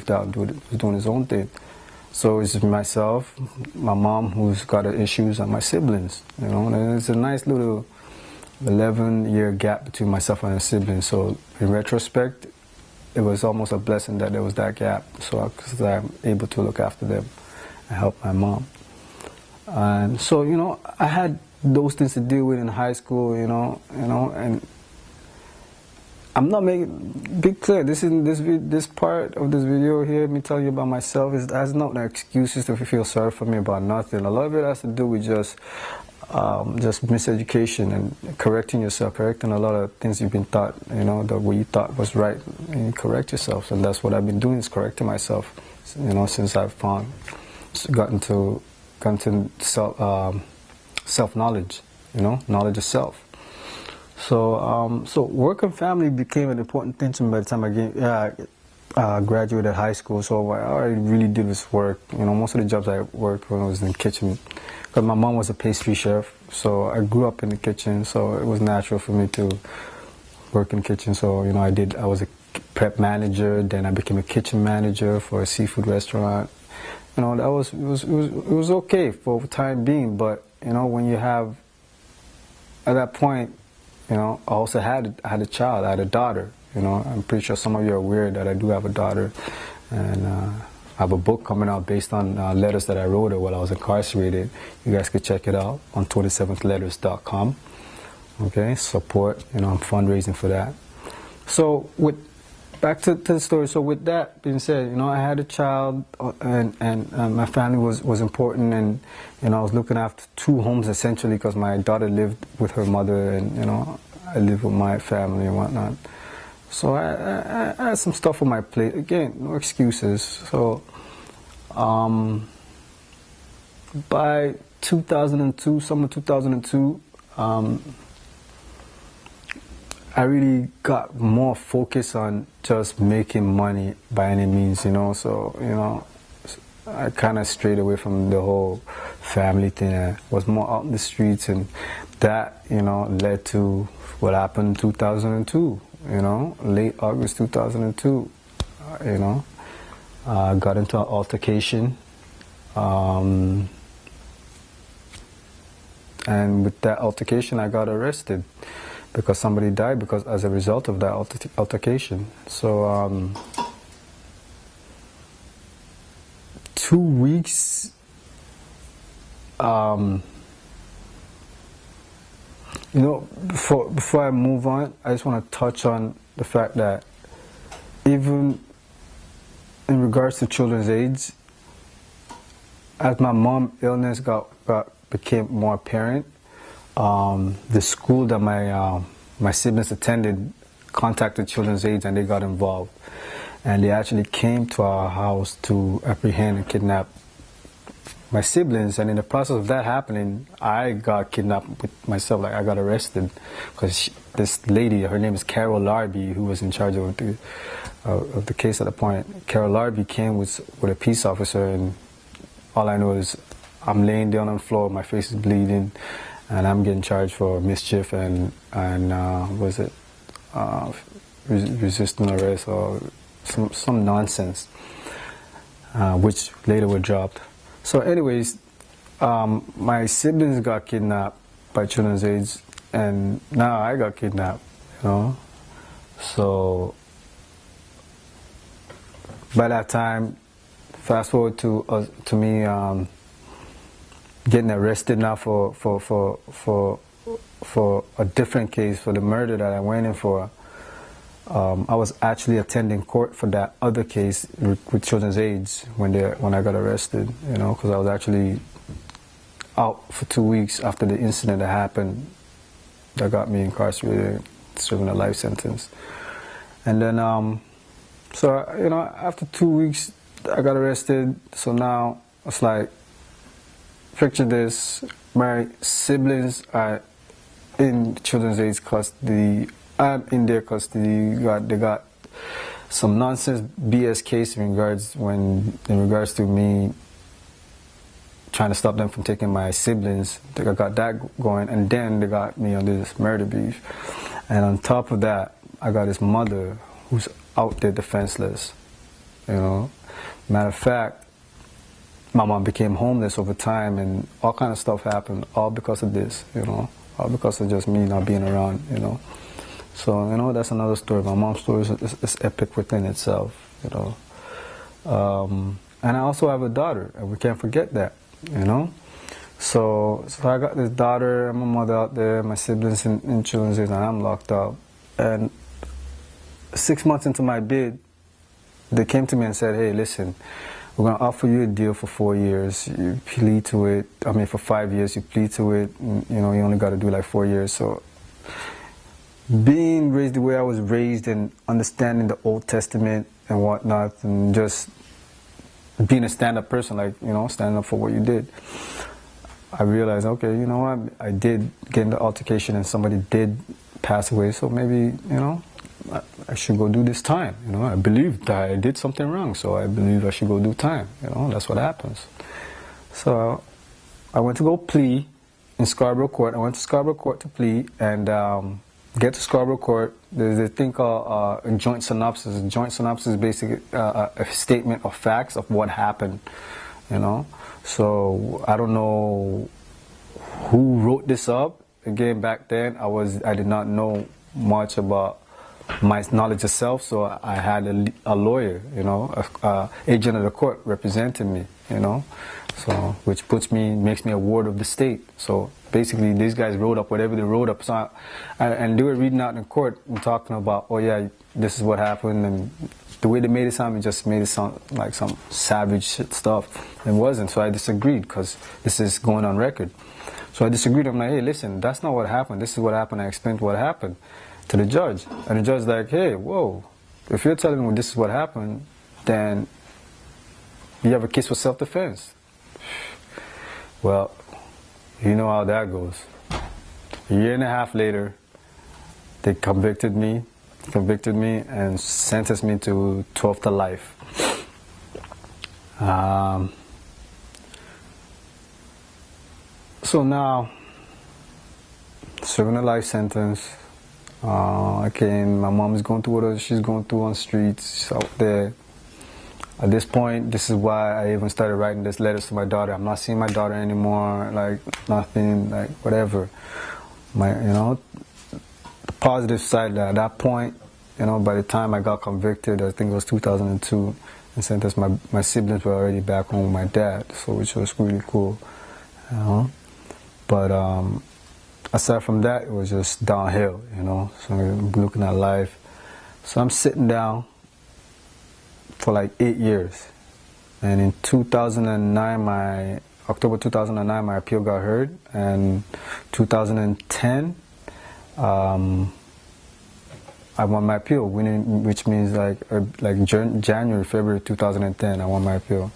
moved out, was doing his own thing. So it's myself, my mom who's got issues, and my siblings, you know. And it's a nice little 11-year gap between myself and my siblings. So in retrospect, it was almost a blessing that there was that gap, so because I'm able to look after them and help my mom. And so, you know, I had those things to deal with in high school, you know, and I'm not making be clear. This part of this video here, me telling you about myself, has not no excuses to feel sorry for me about nothing. A lot of it has to do with just miseducation and correcting yourself, correcting a lot of things you've been taught, you know, that what you thought was right, and you correct yourself. And that's what I've been doing, is correcting myself, you know, since I've gotten to self-knowledge, you know, knowledge of self. So, so work and family became an important thing to me by the time I graduated high school. So what I really did was work. You know, most of the jobs I worked when I was in the kitchen, because my mom was a pastry chef, so I grew up in the kitchen. So it was natural for me to work in the kitchen. So, you know, I was a prep manager, then I became a kitchen manager for a seafood restaurant. You know, it was okay for the time being. But you know, when you have, at that point, you know, I also had a child. I had a daughter. You know, I'm pretty sure some of you are aware that I do have a daughter, and I have a book coming out based on letters that I wrote her while I was incarcerated. You guys could check it out on 27thletters.com. Okay, support. You know, I'm fundraising for that. So back to the story. So with that being said, you know, I had a child, and my family was important, and you know, I was looking after 2 homes essentially, because my daughter lived with her mother, and you know, I lived with my family and whatnot. So I had some stuff on my plate. Again, no excuses. So by 2002, summer 2002, I really got more focused on just making money by any means, you know. So, you know, I kind of strayed away from the whole family thing. I was more out in the streets, and that, you know, led to what happened in 2002, you know, late August 2002, you know. Got into an altercation, and with that altercation I got arrested, because somebody died as a result of that altercation. So 2 weeks, you know, before I move on, I just want to touch on the fact that even in regards to children's aids, as my mom's illness became more apparent, the school that my siblings attended contacted Children's Aids, and they got involved. And they actually came to our house to apprehend and kidnap my siblings. And in the process of that happening, I got kidnapped with myself. Like, I got arrested because this lady, her name is Carol Larby, who was in charge of the case at the point. Carol Larby came with a peace officer, and all I know is I'm laying down on the floor, my face is bleeding, and I'm getting charged for mischief and was it resisting arrest or some nonsense, which later were dropped. So anyways, my siblings got kidnapped by Children's Aids, and now I got kidnapped, you know. So by that time, fast forward to me getting arrested now for a different case, for the murder that I went in for. I was actually attending court for that other case with Children's Aids when I got arrested, you know, because I was actually out for 2 weeks after the incident that happened that got me incarcerated, serving a life sentence. And then, so, you know, after 2 weeks, I got arrested. So now it's like, picture this, my siblings are in Children's Aids custody. I'm in their custody. They got some nonsense BS case in regards to me trying to stop them from taking my siblings. They got that going, and then they got me on this murder beef. And on top of that, I got this mother who's out there defenseless, you know. Matter of fact, my mom became homeless over time, and all kind of stuff happened, all because of this, you know, all because of just me not being around, you know. So, you know, that's another story. My mom's story is epic within itself, you know. And I also have a daughter, and we can't forget that, you know. So I got this daughter and my mother out there, my siblings in children's aid, and I'm locked up. And 6 months into my bid, they came to me and said, hey, listen, we're going to offer you a deal for 4 years. You plead to it. I mean, for 5 years, you plead to it. And, you know, you only got to do like 4 years. So being raised the way I was raised and understanding the Old Testament and whatnot, and just being a stand-up person, like, you know, standing up for what you did, I realized, okay, you know what, I did get in the altercation and somebody did pass away, so maybe, you know, I should go do this time. You know, I believe that I did something wrong, so I believe I should go do time. You know, that's what happens. So I went to go plea in Scarborough Court. I went to Scarborough Court to plea, and get to Scarborough Court. There's a thing called a joint synopsis. A joint synopsis is basically a statement of facts of what happened. You know, so I don't know who wrote this up. Again, back then I did not know much about my knowledge of self, so I had a lawyer, you know, a agent of the court representing me, you know, so which makes me a ward of the state. So basically, these guys wrote up whatever they wrote up, so and they were reading out in court and talking about, oh yeah, this is what happened, and the way they made it sound, it just made it sound like some savage shit stuff. It wasn't, so I disagreed, because this is going on record. So I disagreed. I'm like, hey, listen, that's not what happened. This is what happened. I explained what happened to the judge. And the judge's like, hey, whoa, if you're telling me this is what happened, then you have a case for self-defense. Well, you know how that goes. A year and a half later, they convicted me and sentenced me to 12 to life. So now, serving a life sentence. My mom is going through what she's going through on the streets. She's out there. At this point, this is why I even started writing this letters to my daughter. I'm not seeing my daughter anymore, like nothing, like whatever. You know, the positive side, at that point, you know, by the time I got convicted, I think it was 2002, and sentenced, my siblings were already back home with my dad, so which was really cool, you know. But aside from that, it was just downhill, you know. So I'm looking at life. So I'm sitting down for like 8 years, and in 2009, October 2009, my appeal got heard, and 2010, I won my appeal, winning, which means like January, February 2010, I won my appeal,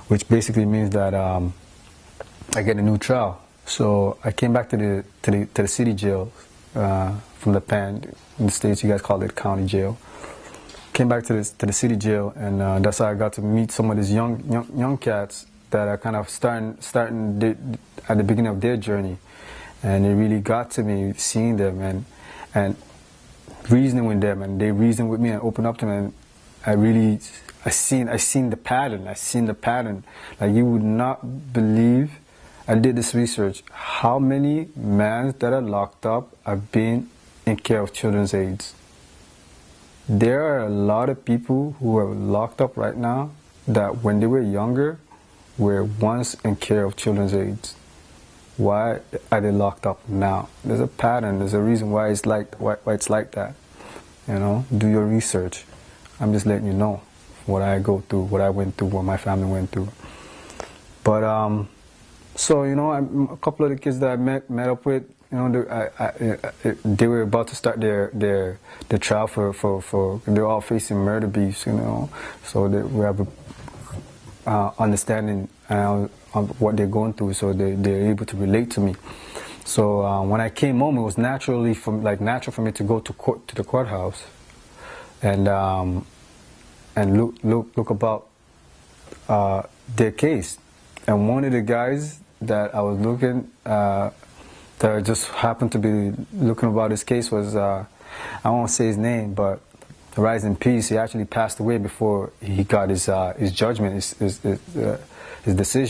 which basically means that I get a new trial. So I came back to the city jail from the pen. In the States, you guys call it county jail. Came back to the city jail, and that's how I got to meet some of these young cats that are kind of starting at the beginning of their journey, and it really got to me seeing them and reasoning with them, and they reasoned with me and opened up to me, and I seen the pattern. Like, you would not believe. I did this research. How many men that are locked up have been in care of children's aids? There are a lot of people who are locked up right now that when they were younger were once in care of children's aids. Why are they locked up now? There's a pattern. There's a reason why it's like that. You know, do your research. I'm just letting you know what I go through, what I went through, what my family went through. But so, you know, a couple of the kids that I met up with, you know, they were about to start their trial for they're all facing murder beefs, you know. So we have a understanding of what they're going through, so they're able to relate to me. So when I came home, it was natural for me to go to the courthouse, and look about their case. And one of the guys that I was looking, that just happened to be looking about his case was, I won't say his name, but rise in peace. He actually passed away before he got his judgment, his decision.